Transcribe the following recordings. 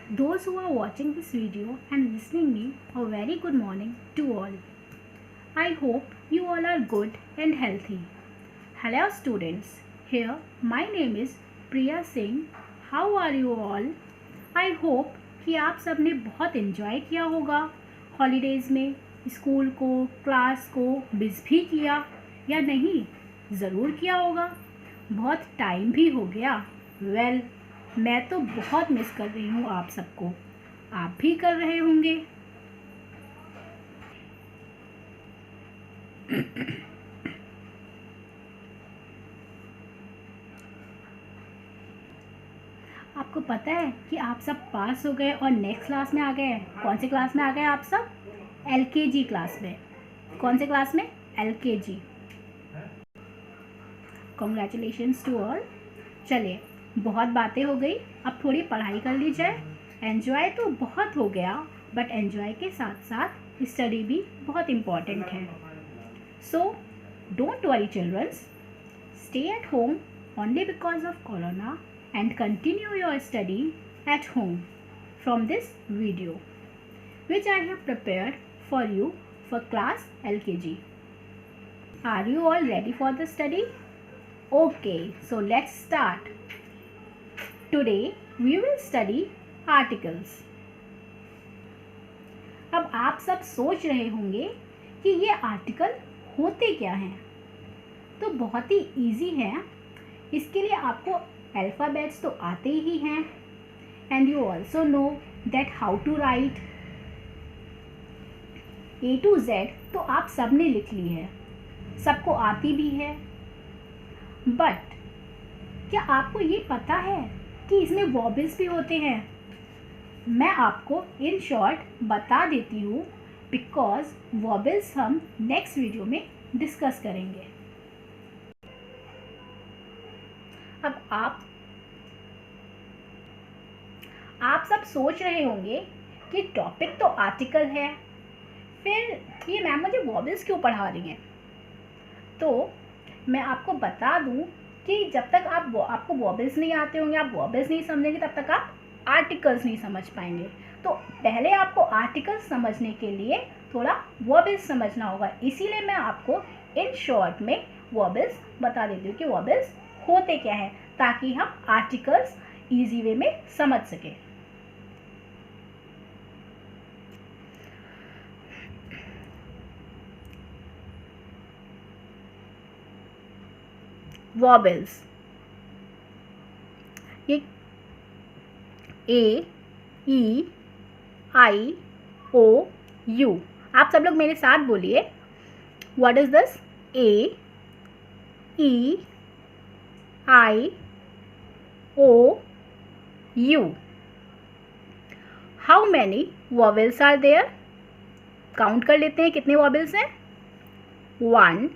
Those who are watching this video and listening me, a very good morning to all. I hope you all are good and healthy. Hello students, here my name is Priya Singh. How are you all? I hope कि आप सब ने बहुत enjoy किया होगा holidays में, school को, class को मिस भी किया या नहीं, ज़रूर किया होगा। बहुत टाइम भी हो गया। वेल, मैं तो बहुत मिस कर रही हूँ आप सबको। आप भी कर रहे होंगे। आपको पता है कि आप सब पास हो गए और नेक्स्ट क्लास में आ गए। कौन से क्लास में आ गए आप सब? LKG क्लास में। कौन से क्लास में? LKG। Congratulations to all. चलिए, बहुत बातें हो गई, अब थोड़ी पढ़ाई कर ली जाए। एन्जॉय तो बहुत हो गया, बट एन्जॉय के साथ साथ स्टडी भी बहुत इम्पॉर्टेंट है। So don't worry childrens, stay at home only because of corona and continue your study at home from this video which I have prepared for you for class LKG. Are you all ready for the study? Okay, so let's start. Today we will study articles. अब आप सब सोच रहे होंगे कि ये article होते क्या हैं। तो बहुत ही इजी है। इसके लिए आपको अल्फ़ाबेट्स तो आते ही हैं and you also know that how to write A to Z तो आप सब ने लिख ली है, सबको आती भी है। बट क्या आपको ये पता है कि इसमें वॉबल्स भी होते हैं? मैं आपको इन शॉर्ट बता देती हूँ बिकॉज वॉबल्स हम नेक्स्ट वीडियो में डिस्कस करेंगे। अब आप सब सोच रहे होंगे कि टॉपिक तो आर्टिकल है, फिर ये मैम मुझे वॉबल्स क्यों पढ़ा रही हैं? तो मैं आपको बता दूं कि जब तक आपको वॉबल्स नहीं आते होंगे, आप वॉबल्स नहीं समझेंगे, तब तक आप आर्टिकल्स नहीं समझ पाएंगे। तो पहले आपको आर्टिकल्स समझने के लिए थोड़ा वॉबल्स समझना होगा। इसीलिए मैं आपको इन शॉर्ट में वॉबल्स बता देती हूँ कि वॉबल्स होते क्या हैं, ताकि हम आर्टिकल्स इजी वे में समझ सकें। वॉबल्स, ये A, E, I, O, U। आप सब लोग मेरे साथ बोलिए, what is this? A, E, I, O, U। How many vowels are there? Count कर लेते हैं कितने वॉबल्स हैं। 1,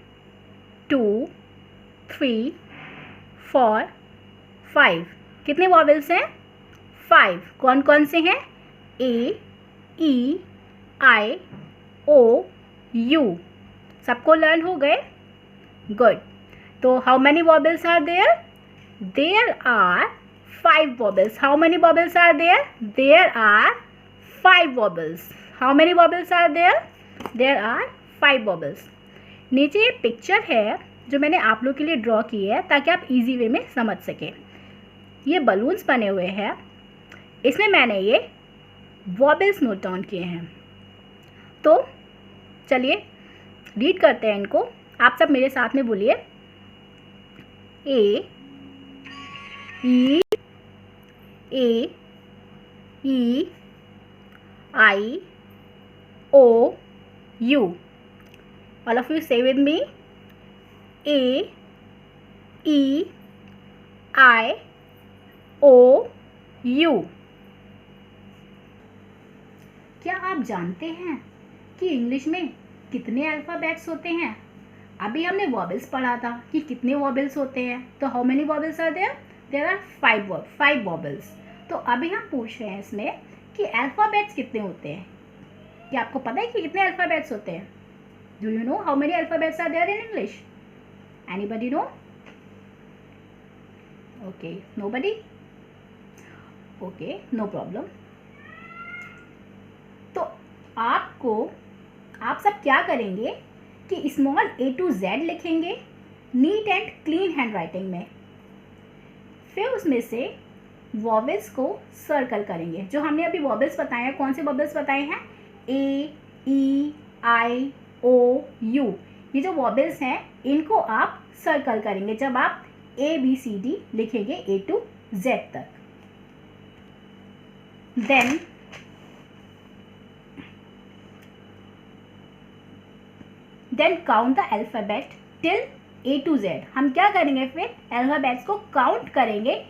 2, 3, 4, 5। कितने वॉबल्स हैं? 5। कौन कौन से हैं? A, E, I, O, U। सबको लर्न हो गए? गुड। तो how many vowels are there? There are 5 vowels. How many vowels are there? There are 5 vowels. How many vowels are there? There are 5 vowels. नीचे ये picture है जो मैंने आप लोग के लिए ड्रॉ की है ताकि आप इजी वे में समझ सकें। ये बलून्स बने हुए हैं, इसमें मैंने ये वॉबल्स नोट डाउन किए हैं। तो चलिए रीड करते हैं इनको। आप सब मेरे साथ में बोलिए, A, E, A, E, I, O, U। All of you say with me, A, E, I, O, U। क्या आप जानते हैं कि इंग्लिश में कितने अल्फ़ाबेट्स होते हैं? अभी हमने वॉबल्स पढ़ा था कि कितने वॉबल्स होते हैं। तो how many vowels are there? There are 5 vowels. तो अभी हम पूछ रहे हैं इसमें कि अल्फ़ाबेट्स कितने होते हैं। क्या आपको पता है कि कितने अल्फ़ाबेट्स होते हैं? Do you know how many alphabets are there in English? Anybody know? Okay, nobody? Okay, no problem. आप सब क्या करेंगे कि स्मॉल A to Z लिखेंगे neat and clean handwriting में। फिर उसमें से वॉवेल्स को सर्कल करेंगे। जो हमने अभी वॉवेल्स बताए हैं, कौन से वॉवेल्स बताए हैं? A, E, I, O, U। ये जो वॉवेल्स हैं इनको आप सर्कल करेंगे जब आप ABCD लिखेंगे A to Z तक। Then count the alphabet till A to Z। हम क्या करेंगे? फिर अल्फ़ाबेट्स को काउंट करेंगे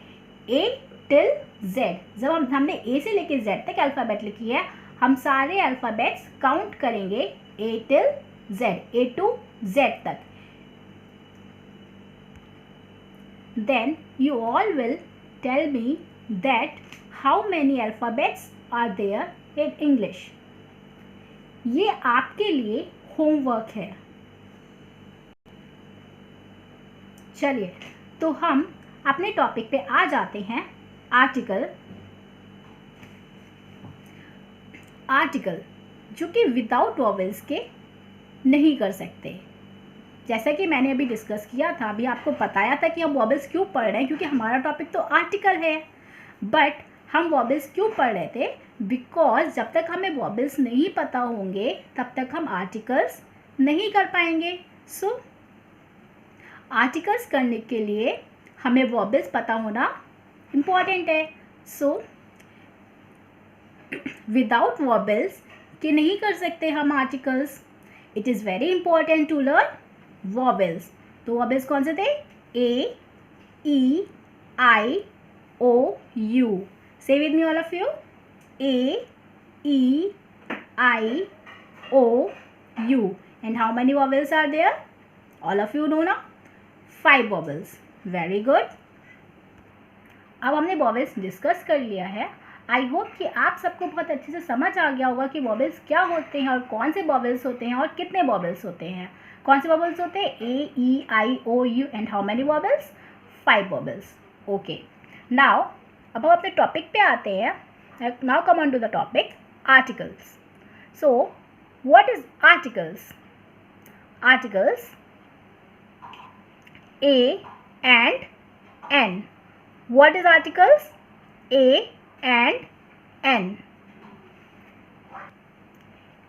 A till Z। जब हमने A से लेके Z तक अल्फ़ाबेट लिखी है, हम सारे अल्फ़ाबेट्स काउंट करेंगे A till Z, A to Z तक। Then you all will tell me that how many alphabets are there in English। ये आपके लिए होमवर्क है। चलिए तो हम अपने टॉपिक पे आ जाते हैं। आर्टिकल जो कि विदाउट वॉवेल्स के नहीं कर सकते। जैसा कि मैंने अभी डिस्कस किया था, अभी आपको बताया था कि हम वॉवेल्स क्यों पढ़ रहे हैं, क्योंकि हमारा टॉपिक तो आर्टिकल है। बट हम वॉवेल्स क्यों पढ़ रहे थे? बिकॉज जब तक हमें वॉवेल्स नहीं पता होंगे तब तक हम आर्टिकल्स नहीं कर पाएंगे। सो आर्टिकल्स करने के लिए हमें वॉवेल्स पता होना इम्पॉर्टेंट है। सो विदाउट वॉवेल्स के नहीं कर सकते हम articles. It is very important to learn vowels. तो वॉवेल्स कौन से थे? A, E, I, O, U। Say with me all of you. A, E, I, O, U। And how many vowels are there? All of you know ना? 5 vowels. Very good. अब हमने vowels discuss कर लिया है। I hope कि आप सबको बहुत अच्छे से समझ आ गया होगा कि वॉवेल्स क्या होते हैं और कौन से वॉवेल्स होते हैं और कितने वॉवेल्स होते हैं। कौन से वॉवेल्स होते हैं? A, E, I, O, U। And how many vowels? 5 vowels. Okay, now अब हम अपने टॉपिक पे आते हैं। Now come on to the topic articles. So what is articles? Articles A and N। What is articles? A and N।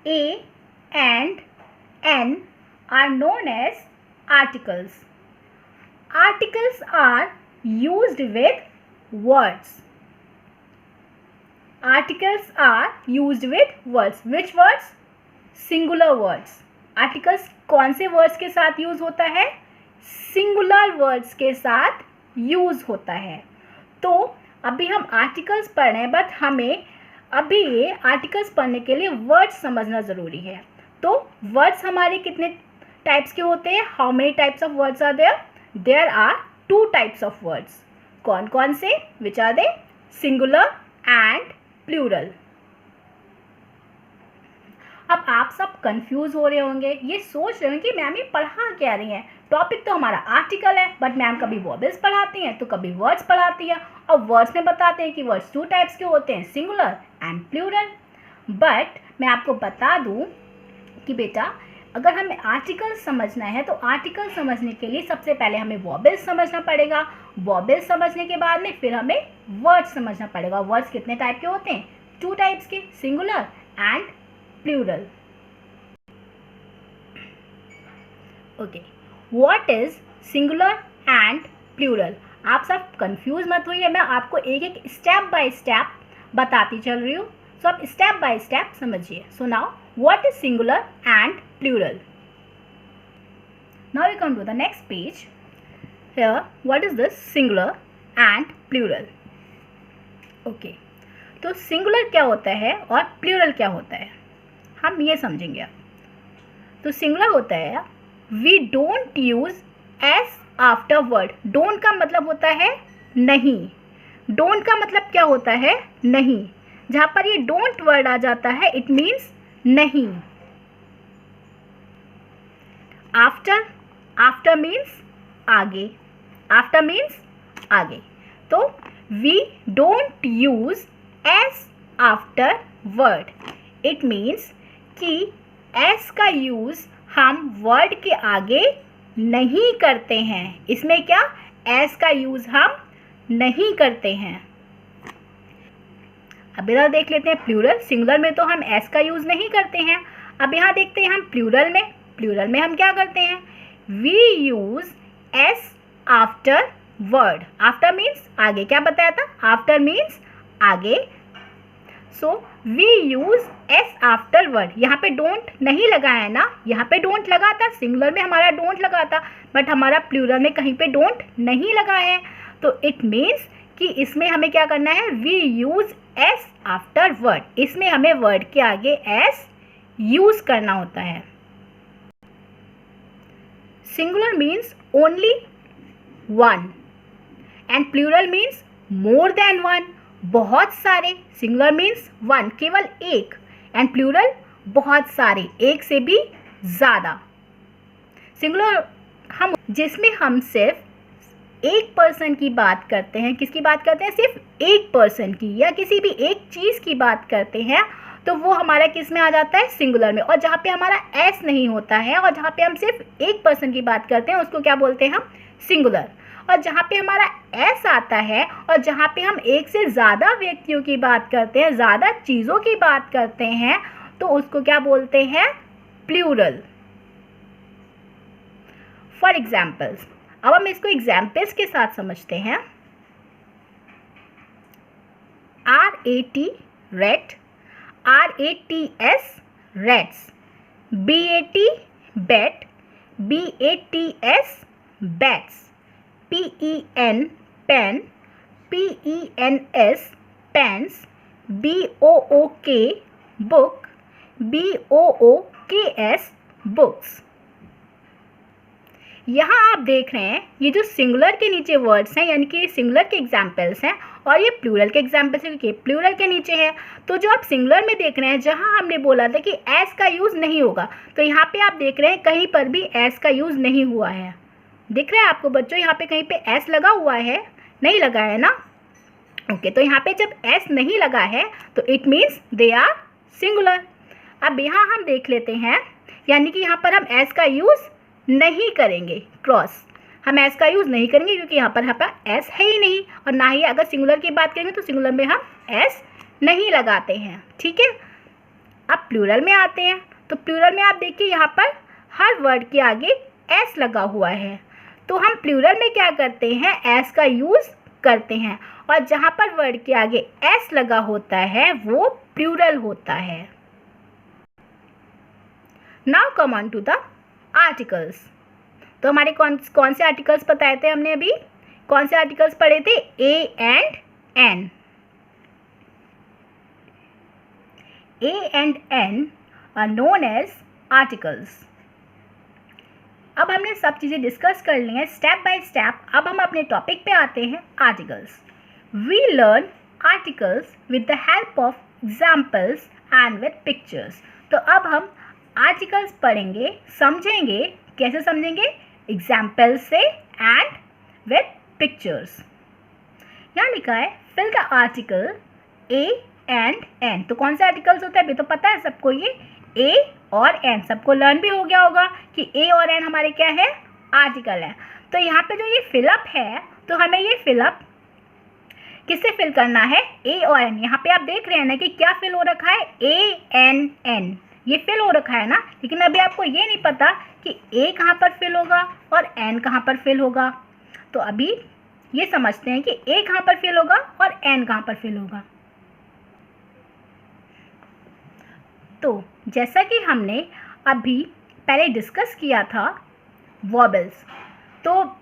A and N are known as articles. Articles are used with words. Articles are used with words. Which words? Singular words. Articles कौन से words के साथ use होता है? Singular words के साथ use होता है। तो अभी हम आर्टिकल्स पढ़ रहे हैं, बट हमें अभी ये आर्टिकल्स पढ़ने के लिए वर्ड्स समझना ज़रूरी है। तो वर्ड्स हमारे कितने टाइप्स के होते हैं? How many types of words are there? There are 2 types of words. कौन कौन से? Which are they? Singular and plural. अब आप सब कंफ्यूज हो रहे होंगे, ये सोच रहे होंगे कि मैम ये पढ़ा क्या रही हैं। टॉपिक तो हमारा आर्टिकल है, बट मैम कभी वॉवेल्स पढ़ाती हैं तो कभी वर्ड्स पढ़ाती हैं, और वर्ड्स में बताते हैं कि वर्ड्स 2 टाइप्स के होते हैं, सिंगुलर एंड प्लूरल। बट मैं आपको बता दूं कि बेटा अगर हमें आर्टिकल समझना है तो आर्टिकल समझने के लिए सबसे पहले हमें वॉवेल्स समझना पड़ेगा। वॉवेल्स समझने के बाद में फिर हमें वर्ड्स समझना पड़ेगा। वर्ड्स कितने टाइप के होते हैं? 2 टाइप्स के, singular and plural. Okay, what is singular and plural? आप सब कंफ्यूज मत होइए, मैं आपको एक एक स्टेप बाय स्टेप बताती चल रही हूँ। सो आप स्टेप बाय स्टेप समझिए। So now what is singular and plural? Now we come to the next page. Here what is this singular and plural? Okay, तो सिंगुलर क्या होता है और प्लूरल क्या होता है हम ये समझेंगे अब। तो सिंगुलर होता है we don't use S after word. Don't का मतलब होता है नहीं। डोंट का मतलब क्या होता है? नहीं। जहाँ पर ये डोंट वर्ड आ जाता है इट मीन्स नहीं। आफ्टर, आफ्टर मीन्स आगे, आफ्टर मीन्स आगे। तो we don't use S after word, it means कि एस का यूज़ हम वर्ड के आगे नहीं करते हैं। इसमें क्या, एस का यूज़ हम नहीं करते हैं। अब इधर देख लेते हैं प्लूरल। सिंगुलर में तो हम एस का यूज़ नहीं करते हैं। अब यहाँ देखते हैं हम प्लूरल में। प्लूरल में हम क्या करते हैं, we use S after word. After means आगे, क्या बताया था, आफ्टर मीन्स आगे। So we use S after word. यहाँ पे डोंट नहीं लगाया है ना, यहाँ पे डोंट लगा था, सिंगुलर में हमारा डोंट लगा था, बट हमारा प्लूरल में कहीं पे डोंट नहीं लगा है। तो इट मीन्स कि इसमें हमें क्या करना है, we use S after word. इसमें हमें वर्ड के आगे एस यूज़ करना होता है। Singular means only one and plural means more than one, बहुत सारे। सिंगुलर मीन्स वन, केवल एक, एंड प्लूरल बहुत सारे, एक से भी ज़्यादा। सिंगुलर हम जिसमें हम सिर्फ एक पर्सन की बात करते हैं, किसकी बात करते हैं, सिर्फ एक पर्सन की, या किसी भी एक चीज़ की बात करते हैं, तो वो हमारा किस में आ जाता है, सिंगुलर में। और जहाँ पे हमारा एस नहीं होता है और जहाँ पे हम सिर्फ एक पर्सन की बात करते हैं उसको क्या बोलते हैं हम, सिंगुलर। और जहाँ पे हमारा एस आता है और जहाँ पे हम एक से ज़्यादा व्यक्तियों की बात करते हैं, ज़्यादा चीज़ों की बात करते हैं, तो उसको क्या बोलते हैं, प्लूरल। फॉर एग्जाम्पल्स, अब हम इसको एग्जाम्पल्स के साथ समझते हैं। RAT rate, RATS rats, BAT bet, BATS bats, PEN pen, PENS pens, BOOK book, BOOKS books। यहाँ आप देख रहे हैं ये जो सिंगुलर के नीचे वर्ड्स हैं, यानी कि ये सिंगुलर के एग्जाम्पल्स हैं और ये प्लूरल के एग्जाम्पल्स हैं, क्योंकि प्लूरल के नीचे है। तो जो आप सिंगुलर में देख रहे हैं, जहाँ हमने बोला था कि एस का यूज़ नहीं होगा, तो यहाँ पे आप देख रहे हैं कहीं पर भी एस का यूज़ नहीं हुआ है। दिख रहा है आपको बच्चों, यहाँ पे कहीं पे एस लगा हुआ है, नहीं लगा है ना। ओके, तो यहाँ पे जब एस नहीं लगा है तो it means they are singular. अब यहाँ हम देख लेते हैं, यानी कि यहाँ पर हम एस का यूज़ नहीं करेंगे, क्रॉस, हम एस का यूज़ नहीं करेंगे क्योंकि यहाँ पर एस है ही नहीं, और ना ही अगर सिंगुलर की बात करेंगे तो सिंगुलर में हम एस नहीं लगाते हैं। ठीक है, अब प्लूरल में आते हैं। तो प्लूरल में आप देखिए यहाँ पर हर वर्ड के आगे एस लगा हुआ है, तो हम प्लूरल में क्या करते हैं, एस का यूज़ करते हैं, और जहाँ पर वर्ड के आगे एस लगा होता है वो प्लूरल होता है। Now come on to the articles. तो हमारे कौन से आर्टिकल्स बताए थे हमने अभी, कौन से आर्टिकल्स पढ़े थे, a and an. A and an are known as articles. अब हमने सब चीज़ें डिस्कस कर ली हैं स्टेप बाय स्टेप। अब हम अपने टॉपिक पे आते हैं, articles. We learn articles with the help of examples and with pictures. तो अब हम आर्टिकल्स पढ़ेंगे, समझेंगे, कैसे समझेंगे, एग्जाम्पल से एंड विद पिक्चर्स। यहाँ लिखा है fill the article a and an. तो कौन से आर्टिकल्स होते हैं, अभी तो पता है सबको, ये ए और एन, सबको लर्न भी हो गया होगा कि ए और एन हमारे क्या है, आर्टिकल है। तो यहाँ पे जो ये फिलअप है, तो हमें ये फिलअप किससे फिल करना है, ए और एन। यहाँ पे आप देख रहे हैं ना कि क्या फिल हो रखा है, ए एन एन, ये फिल हो रखा है ना। लेकिन अभी आपको ये नहीं पता कि ए कहाँ पर फिल होगा और एन कहाँ पर फिल होगा। तो अभी ये समझते हैं कि ए कहाँ पर फिल होगा और एन कहाँ पर फिल होगा। तो जैसा कि हमने अभी पहले डिस्कस किया था वॉबल्स, तो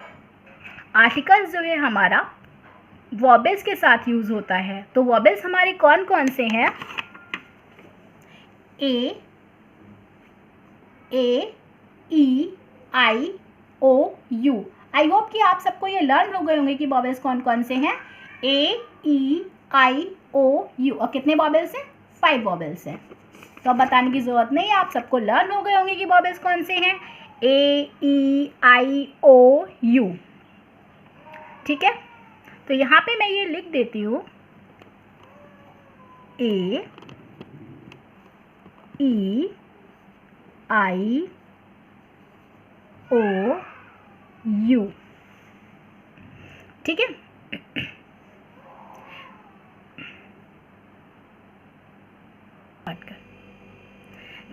आर्टिकल्स जो है हमारा वॉबल्स के साथ यूज़ होता है। तो वॉबल्स हमारे कौन कौन से हैं, ए ई आई ओ यू। आई होप कि आप सबको ये लर्न हो गए होंगे कि वॉबल्स कौन कौन से हैं, ए ई आई ओ यू। और कितने वॉबल्स हैं, 5 वॉबल्स हैं। तो अब बताने की ज़रूरत नहीं है, आप सबको लर्न हो गए होंगे कि वॉबल्स कौन से हैं, ए ई आई ओ यू। ठीक है, तो यहाँ पे मैं ये लिख देती हूँ, ए ई I O U। ठीक है,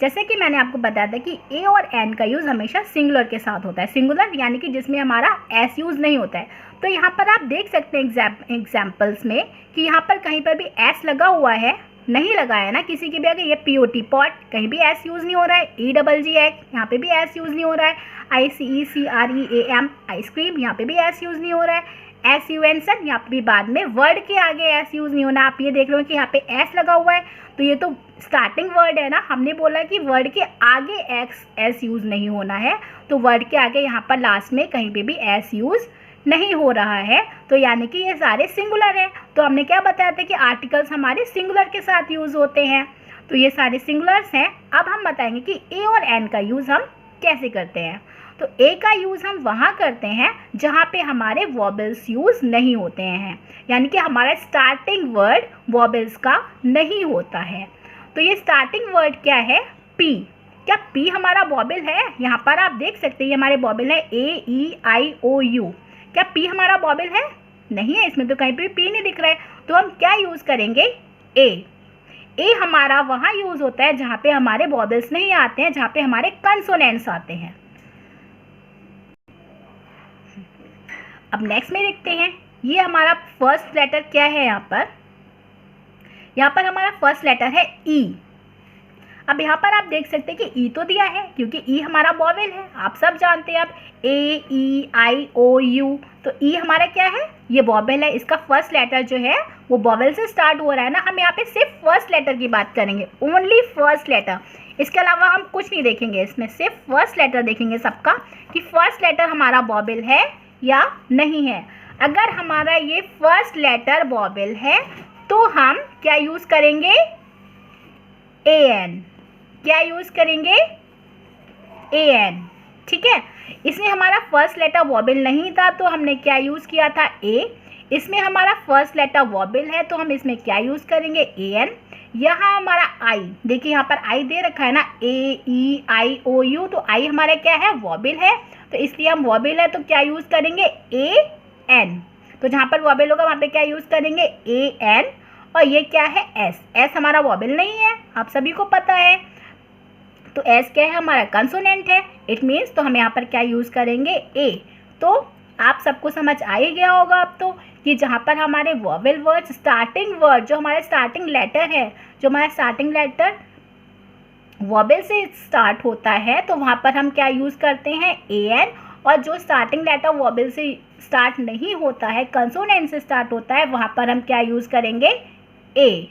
जैसे कि मैंने आपको बताया था कि ए और एन का यूज़ हमेशा सिंगुलर के साथ होता है, सिंगुलर यानी कि जिसमें हमारा एस यूज़ नहीं होता है। तो यहाँ पर आप देख सकते हैं एग्जाम्पल्स में कि यहाँ पर कहीं पर भी एस लगा हुआ है, नहीं लगा है ना किसी की भी। अगर ये POT पॉट, कहीं भी एस यूज़ नहीं हो रहा है। EGG यहाँ पे भी एस यूज़ नहीं हो रहा है। ICECREAM आइसक्रीम, यहाँ पे भी एस यूज़ नहीं हो रहा है। SUN सन, यहाँ पे भी बाद में वर्ड के आगे एस यूज़ नहीं होना। आप ये देख लो कि यहाँ पे एस लगा हुआ है, तो ये तो स्टार्टिंग वर्ड है ना। हमने बोला कि वर्ड के आगे एस यूज़ नहीं होना है, तो वर्ड के आगे यहाँ पर लास्ट में कहीं पे भी एस यूज़ नहीं हो रहा है, तो यानी कि ये सारे सिंगुलर हैं। तो हमने क्या बताया था कि आर्टिकल्स हमारे सिंगुलर के साथ यूज़ होते हैं, तो ये सारे सिंगुलर्स हैं। अब हम बताएंगे कि ए और एन का यूज़ हम कैसे करते हैं। तो ए का यूज़ हम वहाँ करते हैं जहाँ पे हमारे वॉबल्स यूज़ नहीं होते हैं, यानी कि हमारा स्टार्टिंग वर्ड वॉबल्स का नहीं होता है। तो ये स्टार्टिंग वर्ड क्या है? पी। क्या पी हमारा वॉबल है? यहाँ पर आप देख सकते हैं ये हमारे वॉबल है AEIOU। क्या पी हमारा वॉबल है? नहीं है, इसमें तो कहीं पे पी नहीं दिख रहा है। तो हम क्या यूज़ करेंगे? ए हमारा वहाँ यूज़ होता है जहाँ पे हमारे वॉबल्स नहीं आते हैं, जहाँ पे हमारे कंसोनेंट्स आते हैं। अब नेक्स्ट में देखते हैं, ये हमारा फर्स्ट लेटर क्या है। यहाँ पर हमारा फर्स्ट लेटर है ई। अब यहाँ पर आप देख सकते हैं कि ई तो दिया है क्योंकि ई हमारा वॉवेल है, आप सब जानते हैं। अब AEIOU, तो ई हमारा क्या है? ये वॉवेल है। इसका फर्स्ट लेटर जो है वो वॉवेल से स्टार्ट हो रहा है ना। हम यहाँ पे सिर्फ फर्स्ट लेटर की बात करेंगे, ओनली फर्स्ट लेटर। इसके अलावा हम कुछ नहीं देखेंगे, इसमें सिर्फ फर्स्ट लेटर देखेंगे सबका, कि फर्स्ट लेटर हमारा वॉवेल है या नहीं है। अगर हमारा ये फर्स्ट लेटर वॉवेल है तो हम क्या यूज़ करेंगे? AN। क्या यूज़ करेंगे? AN। ठीक है, इसमें हमारा फर्स्ट लेटर वॉबल नहीं था तो हमने क्या यूज़ किया था? A। इसमें हमारा फर्स्ट लेटर वॉबल है तो हम इसमें क्या यूज़ करेंगे? AN। यहाँ हमारा I, देखिए यहाँ पर I दे रखा है ना, AEIOU, तो I हमारा क्या है? वॉबल है, तो इसलिए हम वॉबल है तो क्या यूज़ करेंगे? AN। तो जहाँ पर वॉबल होगा वहाँ पे क्या यूज़ करेंगे? AN। और ये क्या है? S हमारा वॉबल नहीं है, आप सभी को पता है। तो S क्या है? हमारा कंसोनेंट है, इट मीन्स तो हम यहाँ पर क्या यूज़ करेंगे? A। तो आप सबको समझ आ ही गया होगा अब तो कि जहाँ पर हमारे वॉवेल वर्ड, स्टार्टिंग वर्ड, जो हमारा स्टार्टिंग लेटर है, जो हमारा स्टार्टिंग लेटर वॉवेल से स्टार्ट होता है, तो वहाँ पर हम क्या यूज़ करते हैं? AN। और जो स्टार्टिंग लेटर वॉवेल से स्टार्ट नहीं होता है, कंसोनेंट से स्टार्ट होता है, वहाँ पर हम क्या यूज़ करेंगे? A।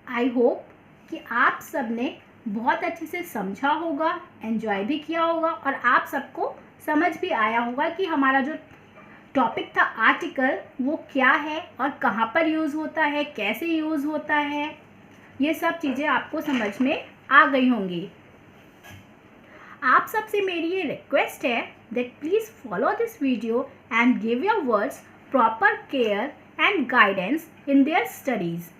आई होप कि आप सब ने बहुत अच्छे से समझा होगा, एंजॉय भी किया होगा और आप सबको समझ भी आया होगा कि हमारा जो टॉपिक था आर्टिकल वो क्या है और कहाँ पर यूज़ होता है, कैसे यूज़ होता है, ये सब चीज़ें आपको समझ में आ गई होंगी। आप सबसे मेरी ये रिक्वेस्ट है that please follow this video and give your words proper care and guidance in their studies.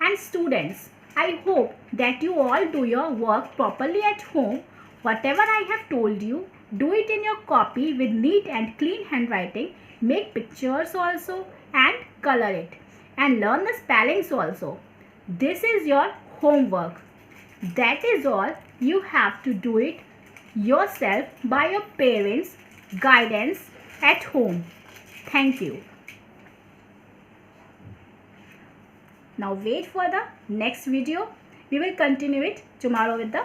And students, I hope that you all do your work properly at home. Whatever I have told you, do it in your copy with neat and clean handwriting. Make pictures also and color it. And learn the spellings also. This is your homework. That is all. You have to do it yourself by your parents' guidance at home. Thank you. Now wait for the next video. We will continue it tomorrow with the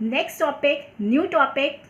next topic, new topic.